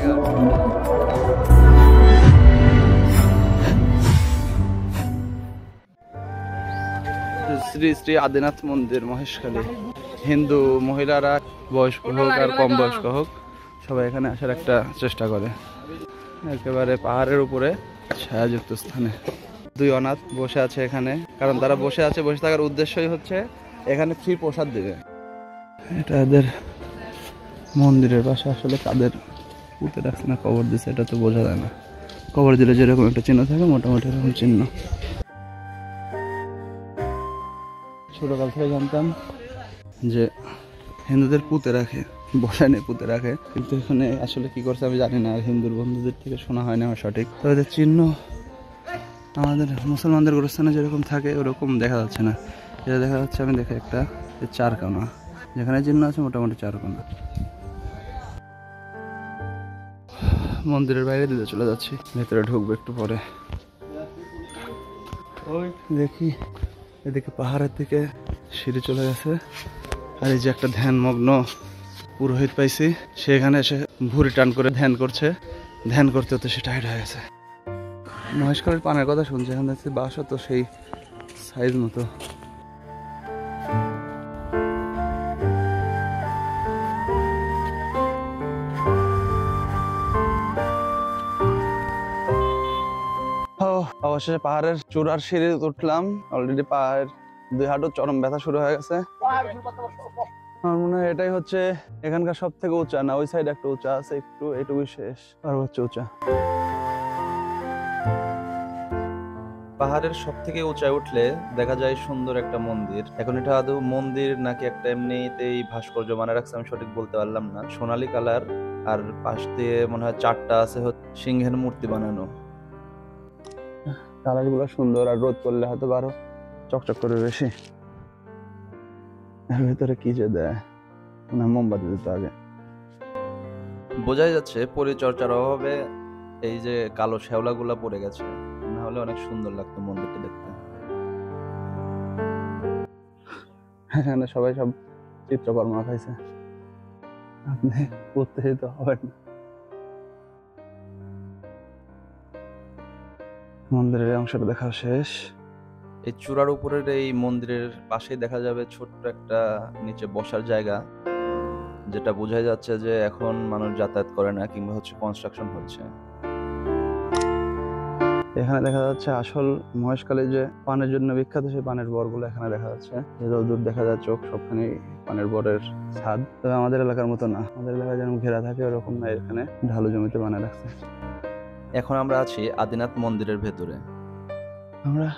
শ্রী শ্রী আদিনাথ মন্দির মহেশখালী। হিন্দু মহিলারা বয়স্ক হোক আর কম বয়স্ক হোক সবাই এখানে আসার একটা চেষ্টা করে। একেবারে পাহাড়ের উপরে ছায়াযুক্ত স্থানে দুই অনাথ বসে আছে এখানে, কারণ তারা বসে থাকার উদ্দেশ্যই হচ্ছে এখানে ফ্রি প্রসাদ দেবে। এটা এদের মন্দিরের পাশে আসলে কাদের পুঁতে রাখছে না কবর দিচ্ছে এটা তো বোঝা যায় না। কবর দিলে যেরকম একটা চিহ্ন থাকে মোটামুটি এরকম চিহ্ন। ছোটকাল থেকে জানতাম যে হিন্দুদের পুঁতে রাখে, বসায় নিয়ে পুঁতে রাখে, কিন্তু এখানে আসলে কি করছে আমি জানি না। আর হিন্দুর বন্ধুদের থেকে শোনা হয় না আমার সঠিক। তো এদের চিহ্ন আমাদের মুসলমানদের গোরস্থানে যেরকম থাকে ওরকম দেখা যাচ্ছে না। যেটা দেখা যাচ্ছে আমি দেখে একটা চারকোনা, যেখানে চিহ্ন আছে মোটামুটি চারকোনা। মন্দিরের বাইরে দিতে চলে যাচ্ছি, ভেতরে ঢুকবো একটু পরে। ওই দেখি এদিকে পাহাড়ের দিকে সিঁড়ি চলে গেছে, আর এই যে একটা ধ্যানমগ্ন পুরোহিত পাইছি, সেখানে এসে ভুঁড়ি টান করে ধ্যান করছে। ধ্যান করতে হতে সে টাইট হয়ে গেছে। মহেশখালীর পানের কথা শুনছি, এখানে দেখছি বাসও তো সেই সাইজ মতো। অবশেষে পাহাড়ের চূড়ার সিঁড়ি উঠলাম। অলরেডি পাহাড়ের 2 হাঁটু চরম ব্যথা শুরু হয়ে গেছে। আমার মনে হয় এটাই হচ্ছে এখানকার সব থেকে উঁচা, না ওই সাইড একটা উঁচা আছে একটু, এটুকুই শেষ, সর্বোচ্চ উঁচা। পাহাড়ের সব থেকে উঁচায় উঠলে দেখা যায় সুন্দর একটা মন্দির। এখন এটা আদৌ মন্দির নাকি একটা এমনিতেই ভাস্কর্য মানে রাখছে আমি সঠিক বলতে পারলাম না। সোনালী কালার, আর পাশ দিয়ে মনে হয় 4টা আছে সিংহের মূর্তি বানানো। কালার গুলো সুন্দর, আর রোদ করলে হয়তো আরো চকচক করে বেশি। এর ভিতরে কি যে দেয়, মোমবাতি দিতে আগে। বোঝাই যাচ্ছে পরিচর্যার অভাবে এই যে কালো শ্যাওলা গুলা পড়ে গেছে, না হলে অনেক সুন্দর লাগতো মন্দিরটা দেখতে। এখানে সবাই সব চিত্রকর্ম আঁকাইছে, আপনি উত্তেজিত হবেন না। মন্দিরের অংশটা দেখা শেষ। এই চূড়ার উপরের এই মন্দিরের পাশে দেখা যাবে ছোট্ট একটা নিচে বসার জায়গা, যেটা বোঝা যাচ্ছে যে এখন মানুষ যাতায়াত করে না, কিংবা হচ্ছে কনস্ট্রাকশন হচ্ছে। এখানে দেখা যাচ্ছে আসল মহেশখালী যে পানের জন্য বিখ্যাত, সেই পানের বরগুলো এখানে দেখা যাচ্ছে। দূর দেখা যায় চোখ সবখানে পানের বরের ছাদ। তবে আমাদের এলাকার মতো না, আমাদের এলাকায় যেরকম ঘেরা থাকে ওরকম না, এখানে ঢালু জমিতে বানিয়ে রাখছে। এখন আমরা আছি আদিনাথ মন্দিরের ভেতরে। আমরা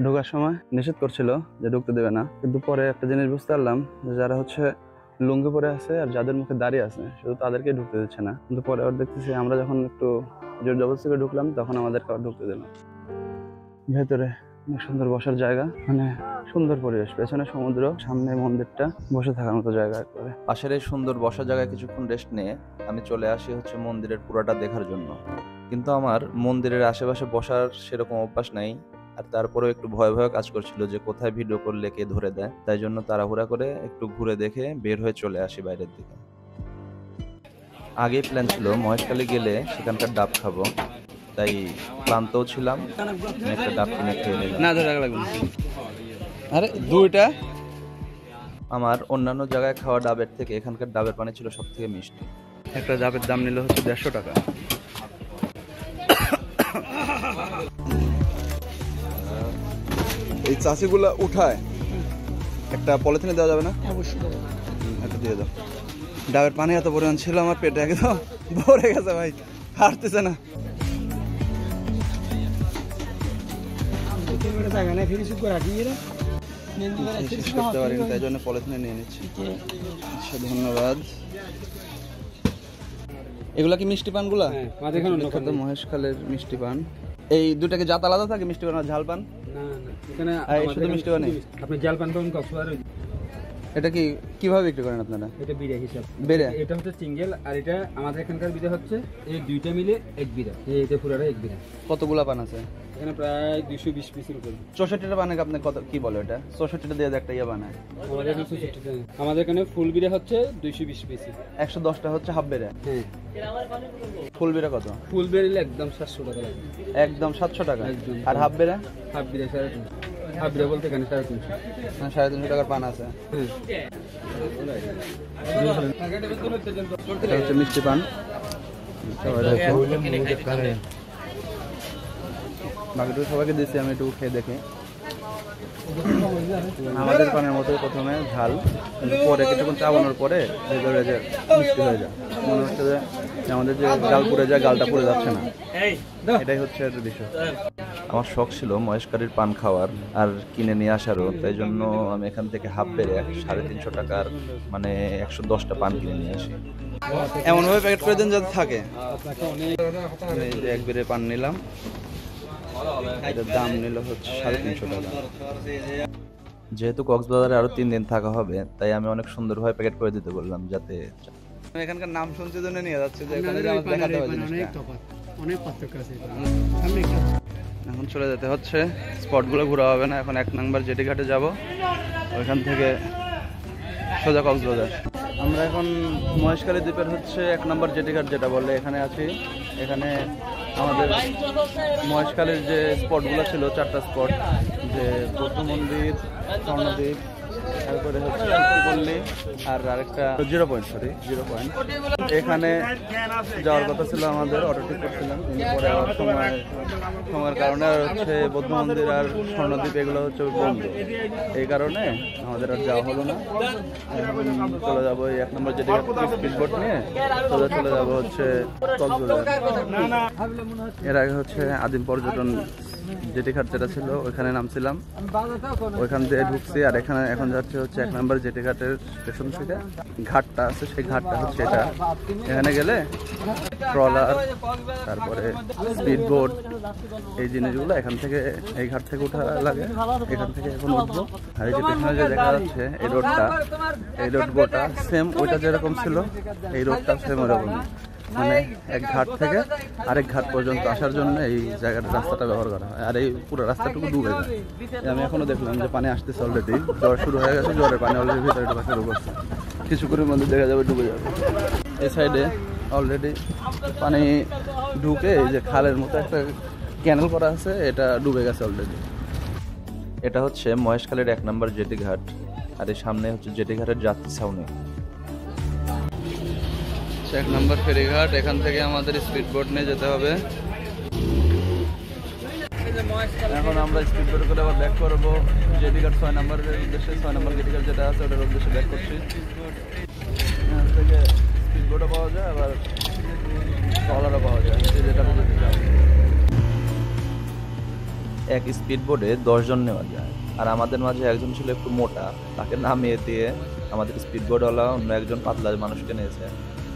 ঢোকার সময় নিষেধ করছিল যে ঢুকতে দেবে না, কিন্তু পরে একটা জিনিস বুঝতে পারলাম যে যারা হচ্ছে লুঙ্গি পরে আছে আর যাদের মুখে দাঁড়িয়ে আছে শুধু তাদেরকে ঢুকতে দিচ্ছে না। কিন্তু পরে আবার দেখতেছি আমরা যখন একটু জোর জবরদস্তি করে ঢুকলাম তখন আমাদেরকে আবার ঢুকতে দিলাম। ভেতরে অনেক সুন্দর বসার জায়গা, মানে সুন্দর পরিবেশ, পেছনে সমুদ্র, সামনে মন্দিরটা, বসে থাকার মতো জায়গা। একবারে পাশের এই সুন্দর বসার জায়গায় কিছুক্ষণ রেস্ট নিয়ে আমি চলে আসি হচ্ছে মন্দিরের পুরাটা দেখার জন্য। কিন্তু আমার মন্দিরের আশেপাশে বসার সেরকম অভ্যাস নাই, আর তারপরেও একটু ভয় ভয় কাজ করছিল যে কোথায় ভিডিও করলে কে ধরে দেয়। তাই জন্য তাড়াহুড়া করে একটু ঘুরে দেখে বের হয়ে চলে আসি বাইরের দিকে। আগেই প্ল্যান ছিল মহেশখালী গেলে সেখানকার ডাব খাবো, তাই ক্লান্তও ছিলাম, একটা ডাব কিনে খেয়ে নিলাম। না ধরে লাগবে না। আরে দুইটা আমার অন্যান্য জায়গায় খাওয়া ডাবের থেকে এখানকার ডাবের পানি ছিল সব থেকে মিষ্টি। একটা ডাবের দাম নিল হচ্ছে 150 টাকা। এই চাষিগুলা উঠায় একটা পলিথিনে দেওয়া যাবে না? অবশ্যই একটা দিয়ে দাও। ডাবের পানি এত পরিমাণ ছিল আমার পেটে একদম ভরে গেছে ভাই, হাঁটতেছে না। করতে পারিনি, তাই জন্য পলিথিনে নিয়ে নিচ্ছি। ধন্যবাদ। এগুলা কি মিষ্টি পান গুলা? মহেশখালের মিষ্টি পান। এই দুটাকে জাত আলাদা থাকে, মিষ্টি পান আর ঝাল পান? শুধু মিষ্টি পান। আপনি ঝাল পান পাবেন কক্সবাজারে। এটা কি কিভাবে বিক্রি করেন আপনারা? এটা বিড়া হিসাব। বিড়া এটা হচ্ছে সিঙ্গেল, আর এটা আমাদের এখানকার বিড়া হচ্ছে এই দুইটা মিলে 1 বিড়া। এটা পুরোটা 1 বিড়া। কতগুলা পান আছে? এখানে প্রায় 220 পিসের উপরে। 64টা বানায় আপনি কত কি বলে এটা? 64টা দিয়ে একটা ইয়ে বানায়। আমাদের এখানে 64টা। আমাদের এখানে ফুল বিড়া হচ্ছে 220 পিস। 110টা হচ্ছে হাফ বেড়ে। হ্যাঁ। ফুল বিড়া কত? ফুল বিড়া একদম 700 টাকা লাগে। একদম 700 টাকা। একদম। আর হাফ বেড়া? হাফ বিড়া 350। হাফ বিড়া বলতে এখানে 350। 350 টাকার পান আছে। হ্যাঁ। এটা হচ্ছে মিষ্টি পান। বাকিটুকু সবাইকে দিচ্ছি, আমি একটু খেয়ে দেখি। আমাদের পানের মতো প্রথমে ঝাল, কিন্তু পরে কিছুক্ষণ চাবানোর পরে ভেতরে যে মিষ্টি হয়ে যায়, মনে হচ্ছে যে আমাদের যে গাল পুড়ে যায়, গালটা পুড়ে যাচ্ছে না। এটাই হচ্ছে একটা বিষয়। আমার শখ ছিল মহেশকারীর পান খাওয়ার আর কিনে নিয়ে আসারও, তাই জন্য আমি এখান থেকে হাফ বেড়ে 350 টাকার মানে 110টা পান কিনে নিয়ে আসি। এমনভাবে প্যাকেট করে দেন যাতে থাকে। এই যে এক বেড়ে পান নিলাম, এটার দাম নিল হচ্ছে 350 টাকা। যেহেতু কক্সবাজারে আরো 3 দিন থাকা হবে, তাই আমি অনেক সুন্দরভাবে প্যাকেট করে দিতে বললাম, যাতে আমি এখানকার নাম শুনছি জন্য নিয়ে যাচ্ছি যে এখানে যে আমাদের দেখাতে হবে জিনিসটা। অনেক পার্থক্য আছে। এখন চলে যেতে হচ্ছে, স্পটগুলো ঘোরা হবে না। এখন 1 নম্বর জেটি ঘাটে যাব, ওইখান থেকে সোজা কক্সবাজার। আমরা এখন মহেশখালী দ্বীপের হচ্ছে 1 নম্বর জেটি ঘাট যেটা বলে, এখানে আছি। এখানে আমাদের মহেশখালীর যে স্পটগুলো ছিল 4টা স্পট, যে বৌদ্ধ মন্দির, স্বর্ণদ্বীপ, তারপরে হচ্ছে পল্লী, আর আরেকটা 0 পয়েন্ট। এখানে যাওয়ার কথা ছিল আমাদের, অটো ঠিক করছিলাম, কিন্তু পরে আবার সময়ের কারণে আর হচ্ছে বৌদ্ধ মন্দির আর স্বর্ণদ্বীপ এগুলো হচ্ছে বন্ধ, এই কারণে আমাদের আর যাওয়া হলো না। এখন চলে যাবো এই 1 নম্বর যেটি স্পিডবোট নিয়ে সোজা চলে যাবো হচ্ছে কক্সবাজার। এর আগে হচ্ছে আদিম পর্যটন জেটি ঘাট যেটা ছিল ওইখানে নামছিলাম, ওইখান দিয়ে ঢুকছি। আর এখানে এখন যাচ্ছে হচ্ছে 1 নম্বর জেটি ঘাটের স্টেশন থেকে ঘাটটা আছে, সেই ঘাটটা হচ্ছে এটা। এখানে গেলে ট্রলার, তারপরে স্পিড বোট, এই জিনিসগুলো এখান থেকে, এই ঘাট থেকে উঠা লাগে। এখান থেকে এখন উঠবো। আর এই যে পেছনে যে দেখা যাচ্ছে এই রোডটা, এই রোড গোটা সেম ওইটা যেরকম ছিল, এই রোডটা সেম ওরকমই। মানে এক ঘাট থেকে আরেক ঘাট পর্যন্ত আসার জন্য এই জায়গাটা, রাস্তাটা ব্যবহার করা হয়। আর এই পুরো রাস্তাটুকু ডুবে যায়। আমি এখনো দেখলাম যে পানি আসতেছে অলরেডি, জ্বর শুরু হয়ে গেছে, জ্বরের পানি অলরেডি ভিতরে ঢোকা শুরু করছে, কিছুক্ষণের মধ্যে দেখা যাবে ডুবে যাবে। এই সাইডে অলরেডি পানি ঢুকে এই যে খালের মতো একটা ক্যানেল করা আছে, এটা ডুবে গেছে অলরেডি। এটা হচ্ছে মহেশখালীর 1 নম্বর জেটি ঘাট, আর এর সামনে হচ্ছে জেটি ঘাটের যাত্রী ছাউনি। 1 নম্বর ফেরিঘাট, এখান থেকে আমাদের স্পিড বোট নিয়ে যেতে হবে। এখন আমরা স্পিড বোট করে আবার ব্যাক করবো জেটি ঘাট 6 নম্বরের উদ্দেশ্যে। 6 নম্বর জেটি ঘাট যেটা আছে ওটার উদ্দেশ্যে ব্যাক করছি। এখান থেকে স্পিড বোটও পাওয়া যায়, আবার ট্রলারও পাওয়া যায়, যেটা এক স্পিড বোটে 10 জন নেওয়া যায়, আর আমাদের মাঝে একজন ছিল একটু মোটা, তাকে নামিয়ে দিয়ে আমাদের স্পিড বোটওয়ালা অন্য একজন পাতলা মানুষকে নিয়েছে,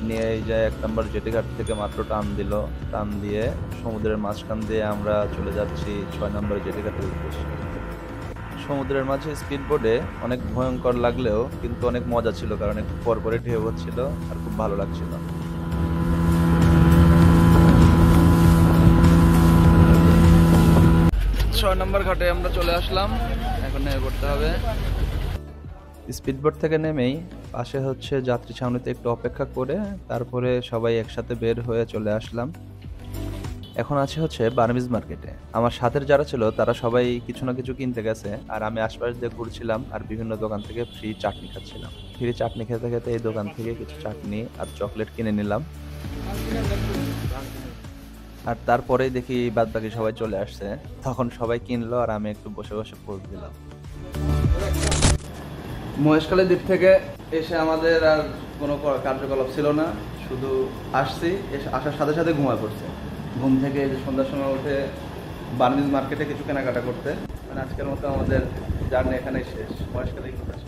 নিয়ে এই যে 1 নম্বর জেটি ঘাট থেকে মাত্র টান দিল, টান দিয়ে সমুদ্রের মাঝখান দিয়ে আমরা চলে যাচ্ছি 6 নম্বর জেটি ঘাটের উদ্দেশ্যে। সমুদ্রের মাঝে স্পিড বোটে অনেক ভয়ঙ্কর লাগলেও কিন্তু অনেক মজা ছিল, কারণ একটু পরপরে ঢেউ হচ্ছিল আর খুব ভালো লাগছিল। 6 নম্বর ঘাটে আমরা চলে আসলাম, এখন নেমে পড়তে হবে। স্পিডবোট থেকে নেমেই পাশে হচ্ছে যাত্রী ছাউনিতে একটু অপেক্ষা করে তারপরে সবাই একসাথে বের হয়ে চলে আসলাম। এখন আছে হচ্ছে বার্মিজ মার্কেটে। আমার সাথের যারা ছিল তারা সবাই কিছু না কিছু কিনতে গেছে, আর আমি আশপাশ দিয়ে ঘুরছিলাম আর বিভিন্ন দোকান থেকে ফ্রি চাটনি খাচ্ছিলাম। ফ্রি চাটনি খেতে খেতে এই দোকান থেকে কিছু চাটনি আর চকলেট কিনে নিলাম। আর তারপরেই দেখি বাদ বাকি সবাই চলে আসছে, তখন সবাই কিনলো আর আমি একটু বসে বসে পোজ দিলাম। মহেশখালী দ্বীপ থেকে এসে আমাদের আর কোনো কার্যকলাপ ছিল না, শুধু আসছি, আসার সাথে সাথে ঘুমায় পড়ছে। ঘুম থেকে যে সন্ধ্যার সময় উঠে বার্মিজ মার্কেটে কিছু কেনাকাটা করতে। মানে আজকের মতো আমাদের জার্নি এখানেই শেষ, মহেশখালী শেষ।